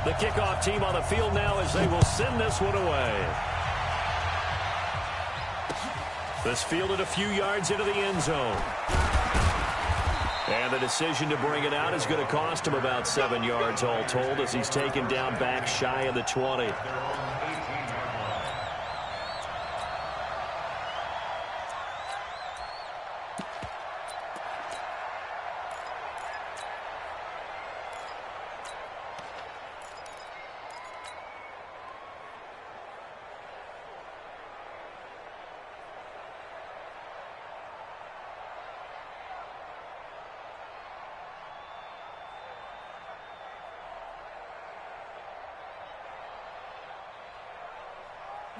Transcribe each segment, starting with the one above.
The kickoff team on the field now as they will send this one away. This fielded a few yards into the end zone. And the decision to bring it out is going to cost him about 7 yards all told as he's taken down back shy of the 20.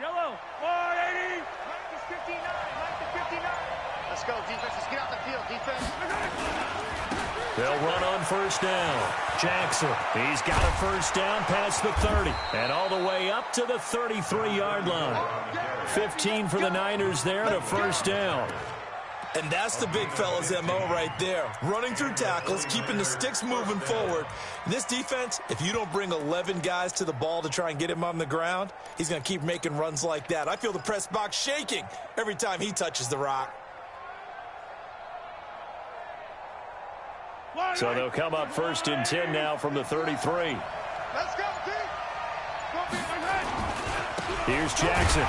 Yellow, 480. Mike is 59. Mike is 59. Let's go, defense. Let's get out the field, defense. They'll run on first down. Jackson, he's got a first down past the 30 and all the way up to the 33-yard line. 15 for the Niners there and a first down. And that's the big fella's MO right there. Running through tackles, keeping the sticks moving forward. This defense, if you don't bring 11 guys to the ball to try and get him on the ground, he's going to keep making runs like that. I feel the press box shaking every time he touches the rock. So they'll come up first and 10 now from the 33. Let's go, D. Here's Jackson.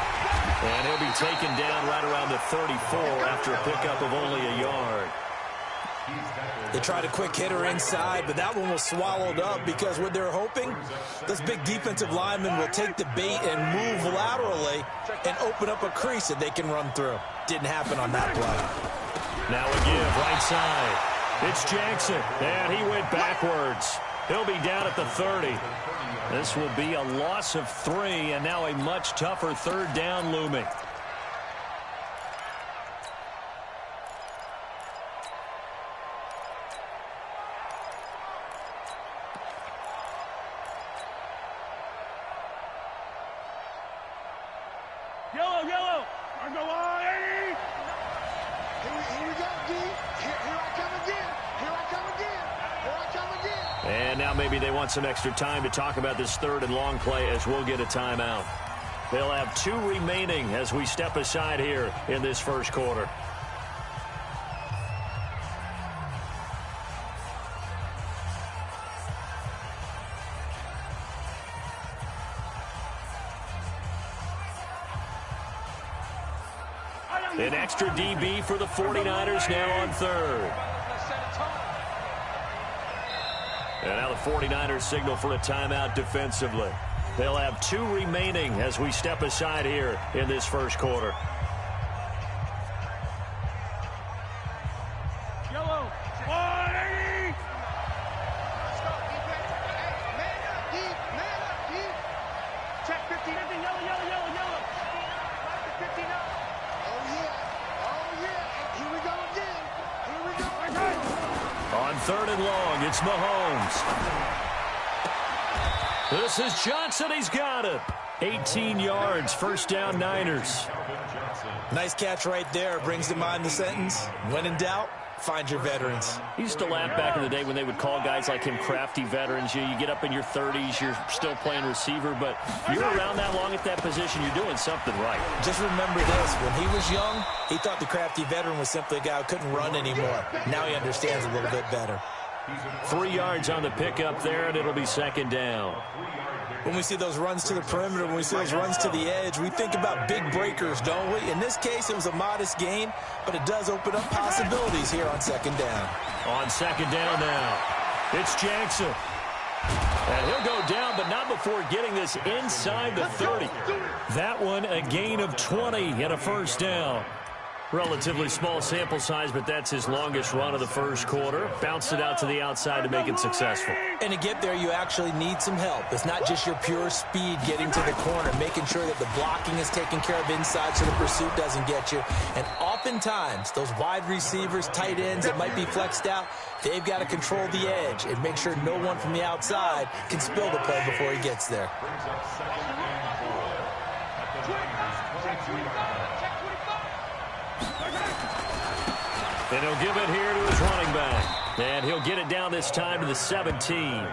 And he'll be taken down right around the 34 after a pickup of only a yard. They tried a quick hitter inside, but that one was swallowed up because what they're hoping, those big defensive linemen will take the bait and move laterally and open up a crease that they can run through. Didn't happen on that play. Now a give right side. It's Jackson, and he went backwards. He'll be down at the 30. This will be a loss of 3, and now a much tougher third down looming. Yellow, yellow. I go 180. Here we go, D. Here I come again. Here I come again. Here I come again. And now maybe they want some extra time to talk about this third and long play as we'll get a timeout. They'll have 2 remaining as we step aside here in this first quarter. An extra DB for the 49ers now on third. And now the 49ers signal for a timeout defensively. They'll have 2 remaining as we step aside here in this first quarter. Yellow, 180. Let's go, defense. Man up, D. Man up, D. Check 50. Yellow, yellow, yellow, yellow. Like the 59. Oh, yeah. Oh, yeah. Here we go again. Here we go again. On third and long, it's Mahomes. This is Johnson. He's got it. 18 yards, first down Niners. Nice catch right there. Brings to mind the sentence, when in doubt, find your veterans. He used to laugh back in the day when they would call guys like him crafty veterans. You get up in your 30s, you're still playing receiver, but you're around that long at that position, you're doing something right. Just remember this, when he was young, he thought the crafty veteran was simply a guy who couldn't run anymore. Now he understands a little bit better. 3 yards on the pickup there, and it'll be second down. When we see those runs to the perimeter, when we see those runs to the edge, we think about big breakers, don't we? In this case, it was a modest gain, but it does open up possibilities here on second down. On second down now, it's Jackson. And he'll go down, but not before getting this inside the 30. That one, a gain of 20 and a first down. Relatively small sample size, but that's his longest run of the first quarter. Bounced it out to the outside to make it successful. And to get there, you actually need some help. It's not just your pure speed getting to the corner, making sure that the blocking is taken care of inside so the pursuit doesn't get you. And oftentimes, those wide receivers, tight ends that might be flexed out, they've got to control the edge and make sure no one from the outside can spill the play before he gets there. And he'll give it here to his running back. And he'll get it down this time to the 17.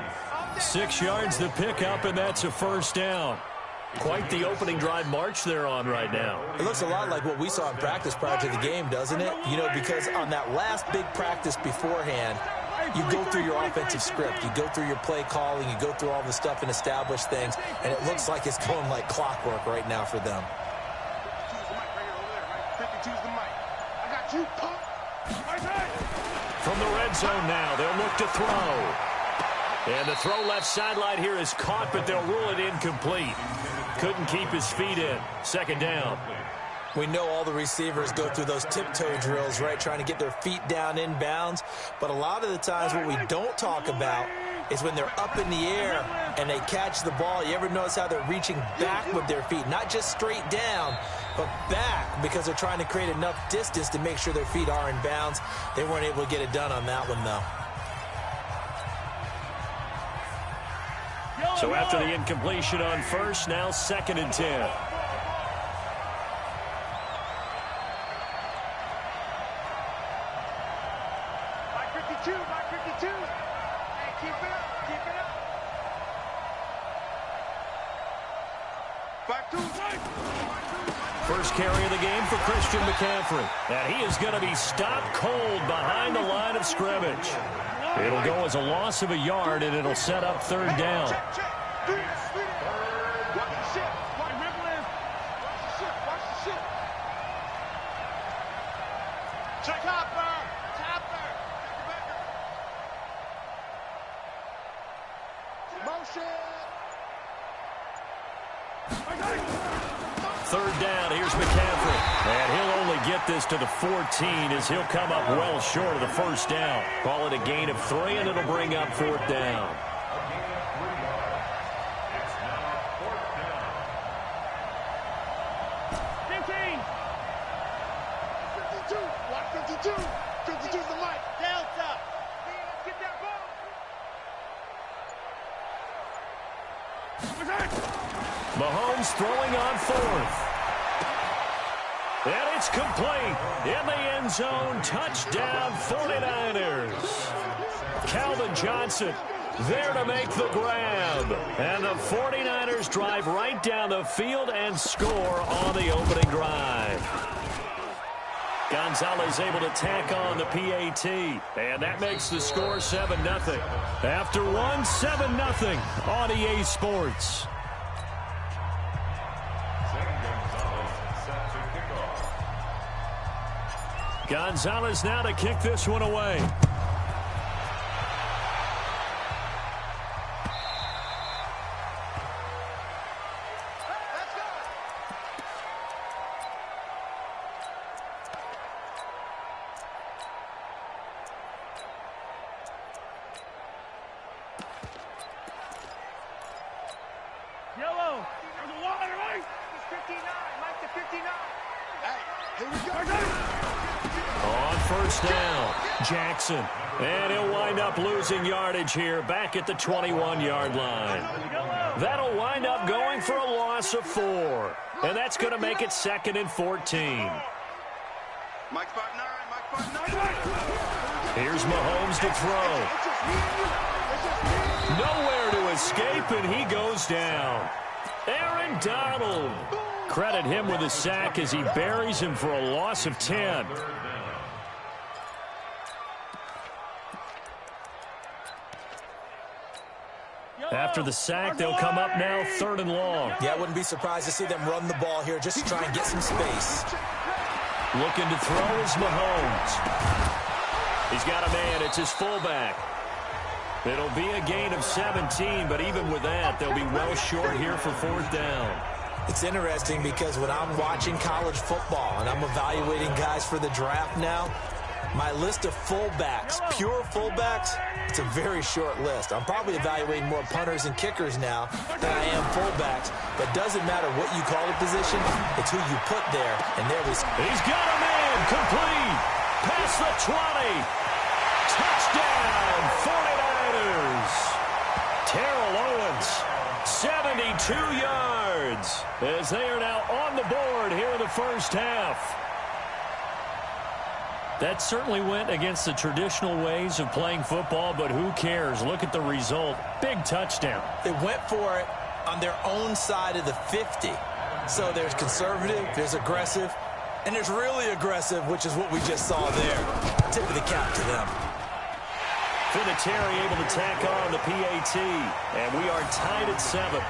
6 yards the pickup, and that's a first down. Quite the opening drive march they're on right now. It looks a lot like what we saw in practice prior to the game, doesn't it? You know, because on that last big practice beforehand, you go through your offensive script. You go through your play calling. You go through all the stuff and establish things. And it looks like it's going like clockwork right now for them. 52's the mic. I got you, punk. From the red zone now, they'll look to throw. And the throw left sideline here is caught, but they'll rule it incomplete. Couldn't keep his feet in. Second down. We know all the receivers go through those tiptoe drills, right, trying to get their feet down inbounds. But a lot of the times what we don't talk about is when they're up in the air and they catch the ball. You ever notice how they're reaching back with their feet? Not just straight down, but back, because they're trying to create enough distance to make sure their feet are in bounds. They weren't able to get it done on that one, though. So after the incompletion on first, now 2nd and 10. Mike 52, Mike 52. Hey, keep it up, keep it up. 5-2. First carry of the game for Christian McCaffrey. And he is going to be stopped cold behind the line of scrimmage. It'll go as a loss of a yard, and it'll set up 3rd down. Check, check. Watch the ship. Watch the ship. Watch the ship. Check Hopper. Hopper. Motion. 3rd down, here's McCaffrey. And he'll only get this to the 14 as he'll come up well short of the first down. Call it a gain of 3, and it'll bring up 4th down. Mahomes throwing on 4th. And it's complete. In the end zone, touchdown 49ers. Calvin Johnson there to make the grab. And the 49ers drive right down the field and score on the opening drive. Gonzalez able to tack on the PAT. And that makes the score 7-0. After one, 7-0 on EA Sports. Gonzalez now to kick this one away. Yellow. There's a wall right. It's 59. Mike to 59. Hey, here we go. On first down, Jackson. And he'll wind up losing yardage here back at the 21-yard line. That'll wind up going for a loss of 4. And that's going to make it 2nd and 14. Mike 5-9. Mike 5-9. Here's Mahomes to throw. Nowhere to escape, and he goes down. Aaron Donald. Credit him with a sack as he buries him for a loss of 10. After the sack, they'll come up now 3rd and long. Yeah, I wouldn't be surprised to see them run the ball here just to try and get some space. Looking to throw is Mahomes. He's got a man. It's his fullback. It'll be a gain of 17, but even with that, they'll be well short here for 4th down. It's interesting because when I'm watching college football and I'm evaluating guys for the draft now, my list of fullbacks, pure fullbacks, it's a very short list. I'm probably evaluating more punters and kickers now than I am fullbacks. But doesn't matter what you call a position, it's who you put there. And there was... He's got a man complete. Past the 20. Touchdown, 49ers. Terrell Owens, 72 yards, as they are now on the board here in the first half. That certainly went against the traditional ways of playing football, but who cares? Look at the result. Big touchdown. They went for it on their own side of the 50. So there's conservative, there's aggressive, and there's really aggressive, which is what we just saw there. Tip of the cap to them. Vinatieri able to tack on the PAT, and we are tied at 7.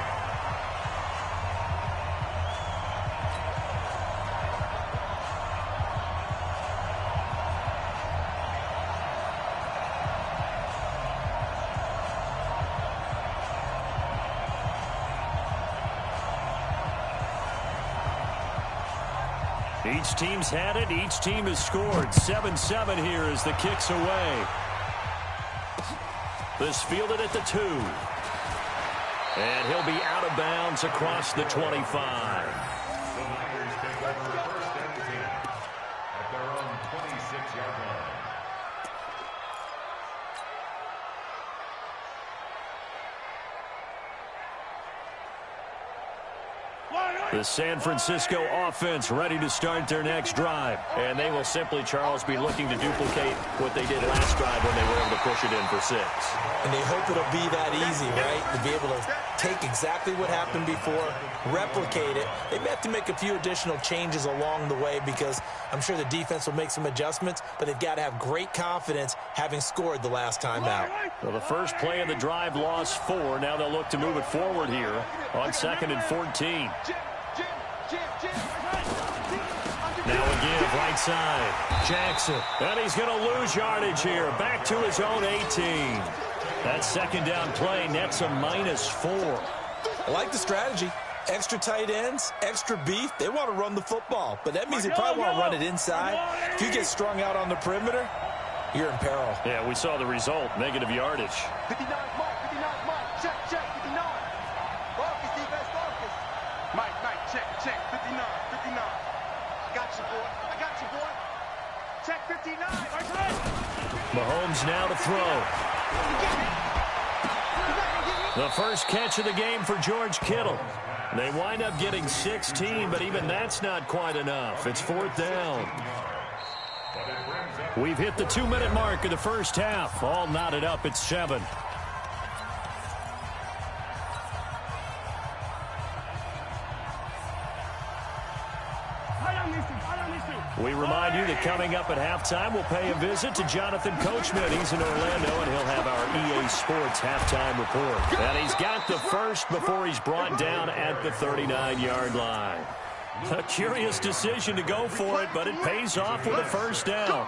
Each team's had it. Each team has scored. 7-7 here as the kick's away. This fielded at the 2. And he'll be out of bounds across the 25. The San Francisco offense ready to start their next drive. And they will simply, Charles, be looking to duplicate what they did last drive when they were able to push it in for 6. And they hope it'll be that easy, right? To be able to take exactly what happened before, replicate it. They may have to make a few additional changes along the way because I'm sure the defense will make some adjustments, but they've got to have great confidence having scored the last time out. Well, the first play of the drive lost 4. Now they'll look to move it forward here on 2nd and 14. Now again, right side. Jackson. And he's going to lose yardage here. Back to his own 18. That second down play nets a -4. I like the strategy. Extra tight ends, extra beef. They want to run the football, but that means they probably want to run it inside. If you get strung out on the perimeter, you're in peril. Yeah, we saw the result. Negative yardage. 59, Mike. 59, Mike. Check, 59. Focus, defense, focus. Mike, check. 59. I got you, boy. Check 59. Mahomes now to throw. The first catch of the game for George Kittle. They wind up getting 16, but even that's not quite enough. It's 4th down. We've hit the 2-minute mark of the first half. All knotted up at 7. We remind you that coming up at halftime, we'll pay a visit to Jonathan Coachman. He's in Orlando, and he'll have our EA Sports halftime report. And he's got the first before he's brought down at the 39-yard line. A curious decision to go for it, but it pays off with a first down.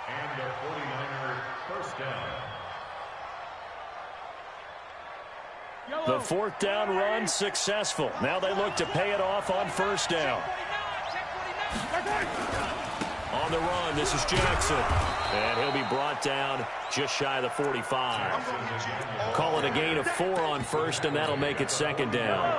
And the 49er first down. The 4th down run successful. Now they look to pay it off on first down. On the run, this is Jackson. And he'll be brought down just shy of the 45. Call it a gain of 4 on first, and that'll make it 2nd down.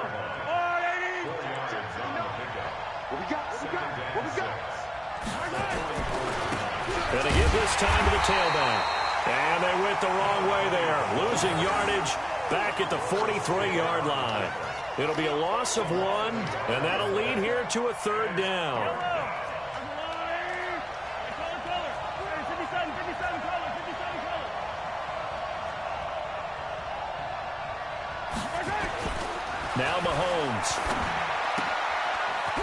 Gonna give this time to the tailback. And they went the wrong way there. Losing yardage back at the 43-yard line. It'll be a loss of 1, and that'll lead here to a 3rd down. Now Mahomes.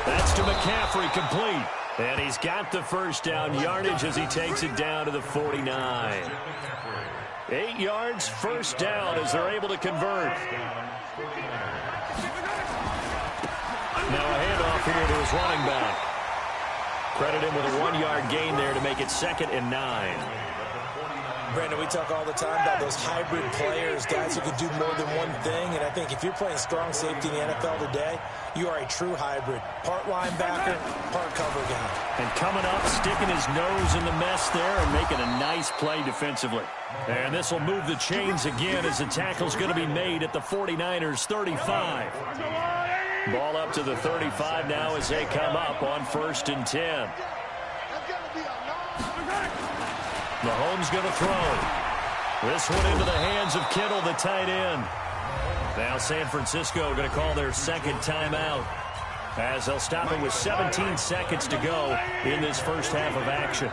That's to McCaffrey, complete. And he's got the first down yardage as he takes it down to the 49. 8 yards, first down as they're able to convert. Now a handoff here to his running back. Credit him with a 1-yard gain there to make it 2nd and 9. Brandon, we talk all the time about those hybrid players, guys who can do more than one thing. And I think if you're playing strong safety in the NFL today, you are a true hybrid. Part linebacker, part cover guy. And coming up, sticking his nose in the mess there and making a nice play defensively. And this will move the chains again as the tackle's going to be made at the 49ers 35. Ball up to the 35 now as they come up on 1st and 10. Mahomes going to throw. This one into the hands of Kittle, the tight end. Now San Francisco going to call their 2nd timeout as they'll stop it with 17 seconds to go in this first half of action.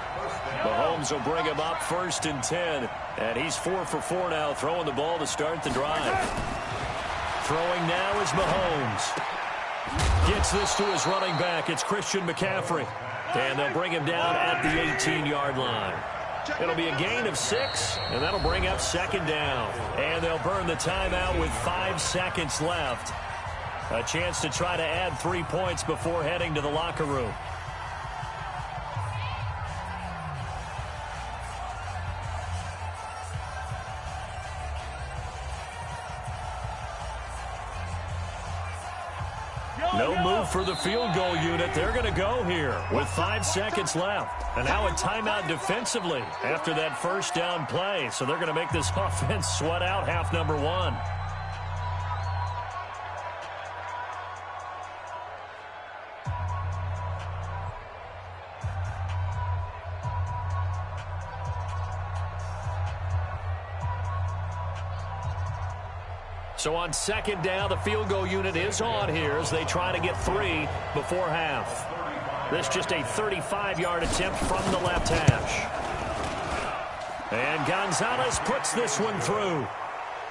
Mahomes will bring him up 1st and 10. And he's 4 for 4 now, throwing the ball to start the drive. Throwing now is Mahomes. Gets this to his running back. It's Christian McCaffrey. And they'll bring him down at the 18-yard line. It'll be a gain of 6, and that'll bring up 2nd down. And they'll burn the timeout with 5 seconds left. A chance to try to add 3 points before heading to the locker room. No move for the field goal unit. They're going to go here with 5 seconds left. And now a timeout defensively after that 1st down play. So they're going to make this offense sweat out half number 1. So on 2nd down, the field goal unit is on here as they try to get 3 before half. This just a 35-yard attempt from the left hash. And Gonzalez puts this one through.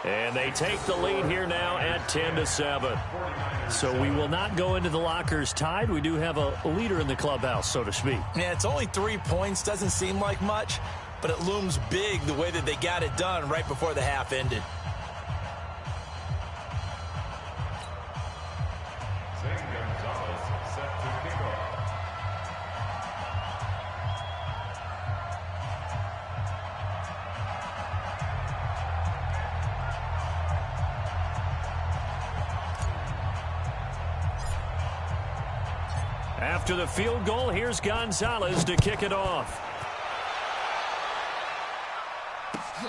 And they take the lead here now at 10-7. So we will not go into the lockers tied. We do have a leader in the clubhouse, so to speak. Yeah, it's only 3 points. Doesn't seem like much, but it looms big the way that they got it done right before the half ended. After the field goal, here's Gonzalez to kick it off.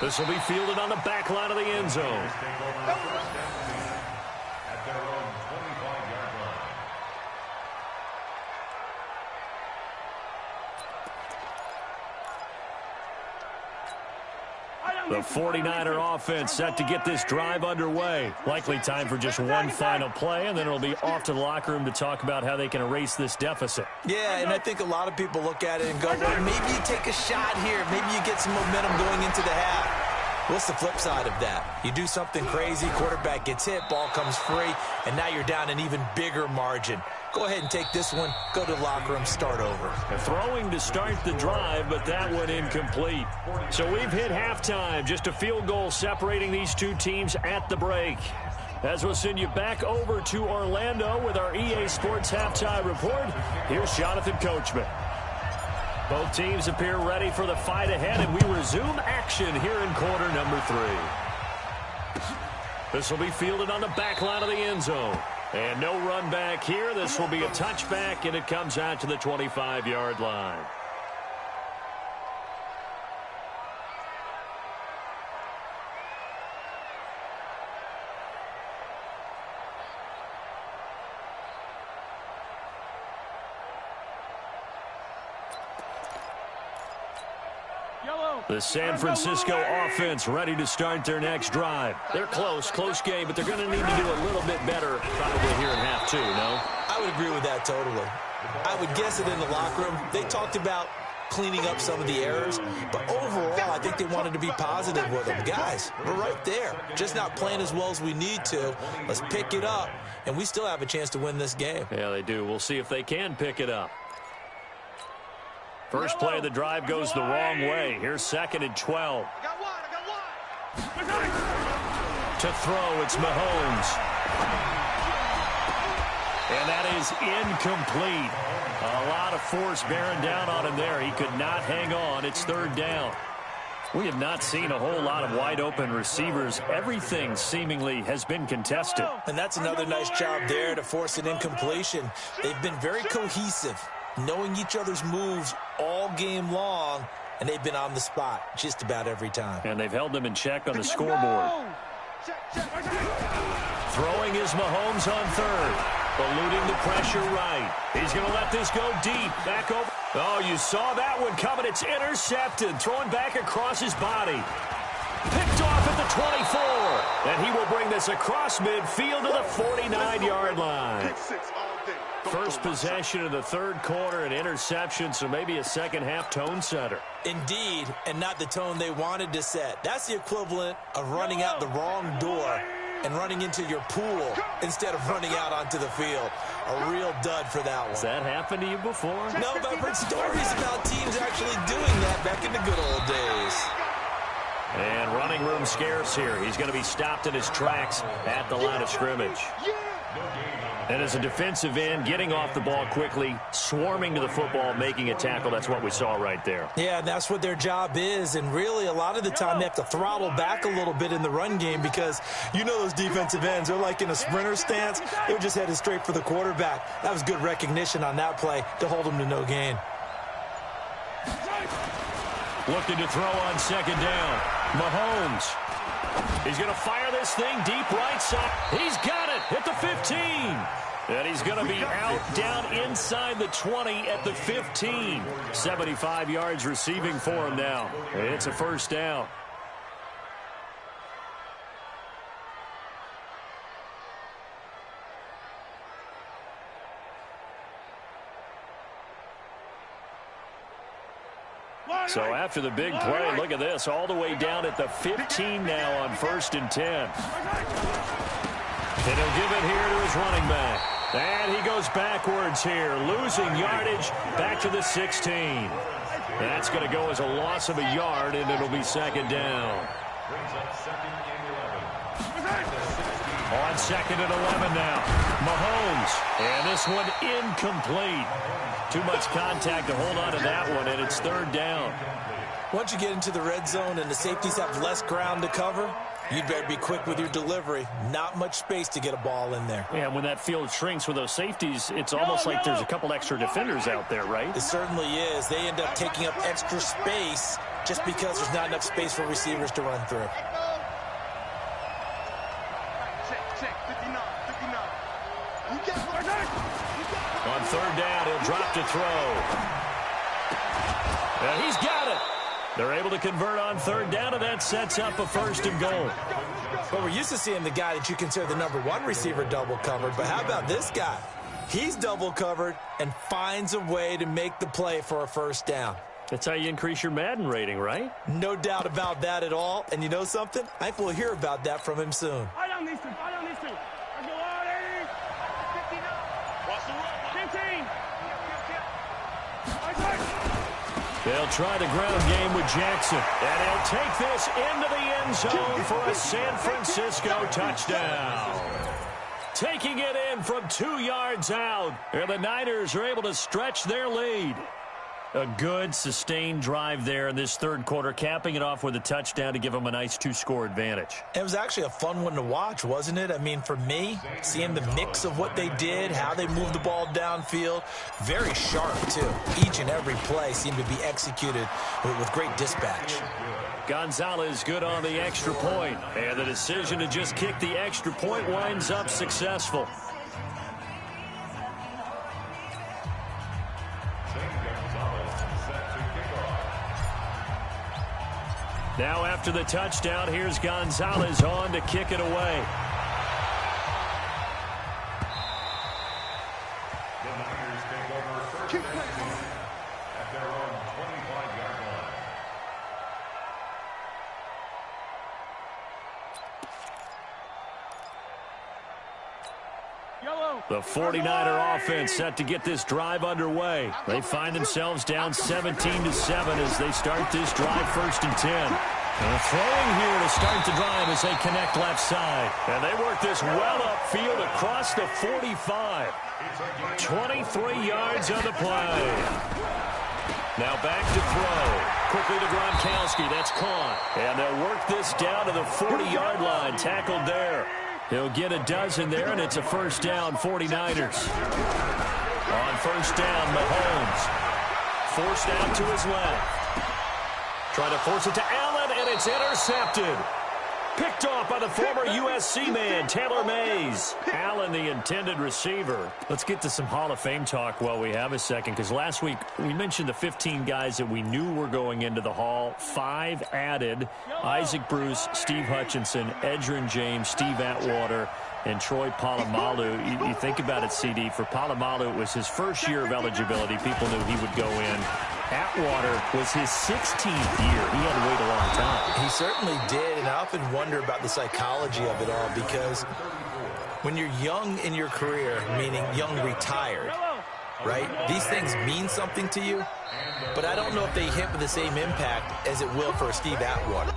This will be fielded on the back line of the end zone. The 49er offense set to get this drive underway. Likely time for just one final play, and then it'll be off to the locker room to talk about how they can erase this deficit. Yeah, and I think a lot of people look at it and go, well, maybe you take a shot here. Maybe you get some momentum going into the half. What's the flip side of that? You do something crazy, quarterback gets hit, ball comes free, and now you're down an even bigger margin. Go ahead and take this one, go to the locker room, start over. Throwing to start the drive, but that one incomplete. So we've hit halftime. Just a field goal separating these two teams at the break. As we'll send you back over to Orlando with our EA Sports Halftime Report, here's Jonathan Coachman. Both teams appear ready for the fight ahead, and we resume action here in quarter number 3. This will be fielded on the back line of the end zone. And no run back here. This will be a touchback, and it comes out to the 25-yard line. The San Francisco offense ready to start their next drive. They're close game, but they're going to need to do a little bit better probably here in half 2, no? I would agree with that totally. I would guess that in the locker room, they talked about cleaning up some of the errors, but overall, I think they wanted to be positive with them. Guys, we're right there. Just not playing as well as we need to. Let's pick it up, and we still have a chance to win this game. Yeah, they do. We'll see if they can pick it up. First play of the drive goes the wrong way. Here's 2nd and 12. To throw, it's Mahomes. And that is incomplete. A lot of force bearing down on him there. He could not hang on. It's 3rd down. We have not seen a whole lot of wide open receivers. Everything seemingly has been contested. And that's another nice job there to force an incompletion. They've been very cohesive, knowing each other's moves all game long, and they've been on the spot just about every time. And they've held them in check on the scoreboard. Throwing is Mahomes on 3rd. Eluding the pressure right. He's going to let this go deep. Back over. Oh, you saw that one coming. It's intercepted. Throwing back across his body. Picked off at the 24. And he will bring this across midfield to the 49-yard line. Pick 6 all day. First possession of the third quarter, an interception, so maybe a second-half tone setter. Indeed, and not the tone they wanted to set. That's the equivalent of running out the wrong door and running into your pool instead of running out onto the field. A real dud for that one. Has that happened to you before? No, but I've heard stories about teams actually doing that back in the good old days. And running room scarce here. He's going to be stopped in his tracks at the line of scrimmage. And as a defensive end, getting off the ball quickly, swarming to the football, making a tackle, that's what we saw right there. Yeah, that's what their job is, and really a lot of the time they have to throttle back a little bit in the run game because you know those defensive ends, they're like in a sprinter stance. They're just headed straight for the quarterback. That was good recognition on that play to hold them to no gain. Looking to throw on second down. Mahomes. He's going to fire this thing deep right side. He's got it at the 15. And he's going to be out down inside the 20 at the 15. 75 yards receiving for him now. It's a first down. So after the big play, look at this, all the way down at the 15 now on 1st and 10. And he'll give it here to his running back. And he goes backwards here, losing yardage back to the 16. That's going to go as a loss of a yard, and it'll be second down. On second and 11 now. Mahomes. And this one incomplete. Too much contact to hold on to that one, and it's third down. Once you get into the red zone and the safeties have less ground to cover, you'd better be quick with your delivery. Not much space to get a ball in there. Yeah, when that field shrinks with those safeties, it's almost like there's a couple extra defenders out there, right? It certainly is. They end up taking up extra space just because there's not enough space for receivers to run through. On third down, he'll drop to throw. And he's got it. They're able to convert on third down, and that sets up a 1st and goal. But we're used to seeing the guy that you consider the #1 receiver double covered. But how about this guy? He's double covered and finds a way to make the play for a 1st down. That's how you increase your Madden rating, right? No doubt about that at all. And you know something? I think we'll hear about that from him soon. They'll try the ground game with Jackson. And he'll take this into the end zone for a San Francisco touchdown. Taking it in from 2 yards out. And the Niners are able to stretch their lead. A good, sustained drive there in this third quarter, capping it off with a touchdown to give them a nice 2-score advantage. It was actually a fun one to watch, wasn't it? I mean, for me, seeing the mix of what they did, how they moved the ball downfield, very sharp, too. Each and every play seemed to be executed with great dispatch. Gonzalez good on the extra point, and the decision to just kick the extra point winds up successful. Now after the touchdown, here's Gonzalez on to kick it away. The Niners take over 1st and 10 at their own 25-yard line. The 49er offense set to get this drive underway. They find themselves down 17-7 as they start this drive 1st and 10. And throwing here to start the drive as they connect left side. And they work this well upfield across the 45. 23 yards on the play. Now back to throw. Quickly to Gronkowski. That's caught. And they'll work this down to the 40-yard line. Tackled there. He'll get a dozen there, and it's a 1st down, 49ers. On 1st down, Mahomes. Forced out to his left. Trying to force it to Allen, and it's intercepted. Picked off by the former USC man, Taylor Mays. Allen, the intended receiver. Let's get to some Hall of Fame talk while we have a second, because last week we mentioned the 15 guys that we knew were going into the Hall. 5 added: Isaac Bruce, Steve Hutchinson, Edgerrin James, Steve Atwater, And Troy Polamalu, you think about it, CD, for Polamalu, it was his first year of eligibility. People knew he would go in. Atwater was his 16th year. He had to wait a long time. He certainly did, and I often wonder about the psychology of it all, because when you're young in your career, meaning young retired, right, these things mean something to you, but I don't know if they hit with the same impact as it will for Steve Atwater.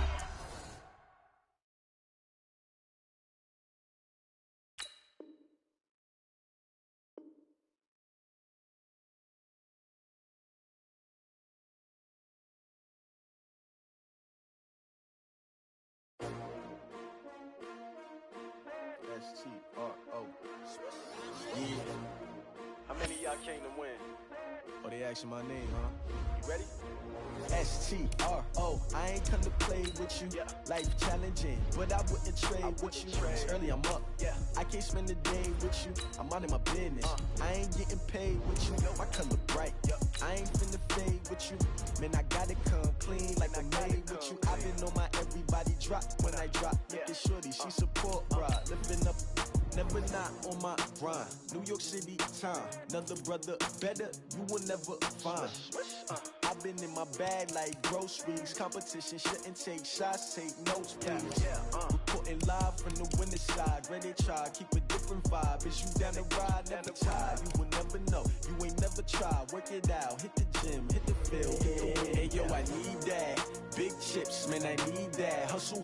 S-T-R-O. Yeah. How many of y'all came to win? Oh, they asking my name, huh? You ready? S-T-R-O. I ain't come to play with you. Yeah. Life challenging, but I wouldn't trade with you. It's early, I'm up. Yeah. I can't spend the day with you. I'm out of my business. I ain't getting paid with you. My color bright. I ain't finna fade with you. Man, I gotta come clean like I'm made with you. I've been on my everybody drop when I drop. Look at shorty, she support ride. Living up, never not on my grind. New York City time. Another brother better, you will never find. I've been in my bag like groceries. Competition shouldn't take shots, take notes, please. Reporting live from the winning side. Ready to try, keep a different vibe. Is you down the ride, never tired. You will never know, you ain't never tried. Work it out, hit the gym, hit the field, hit the win. Hey yo, I need that. Big chips, man, I need that. Hustle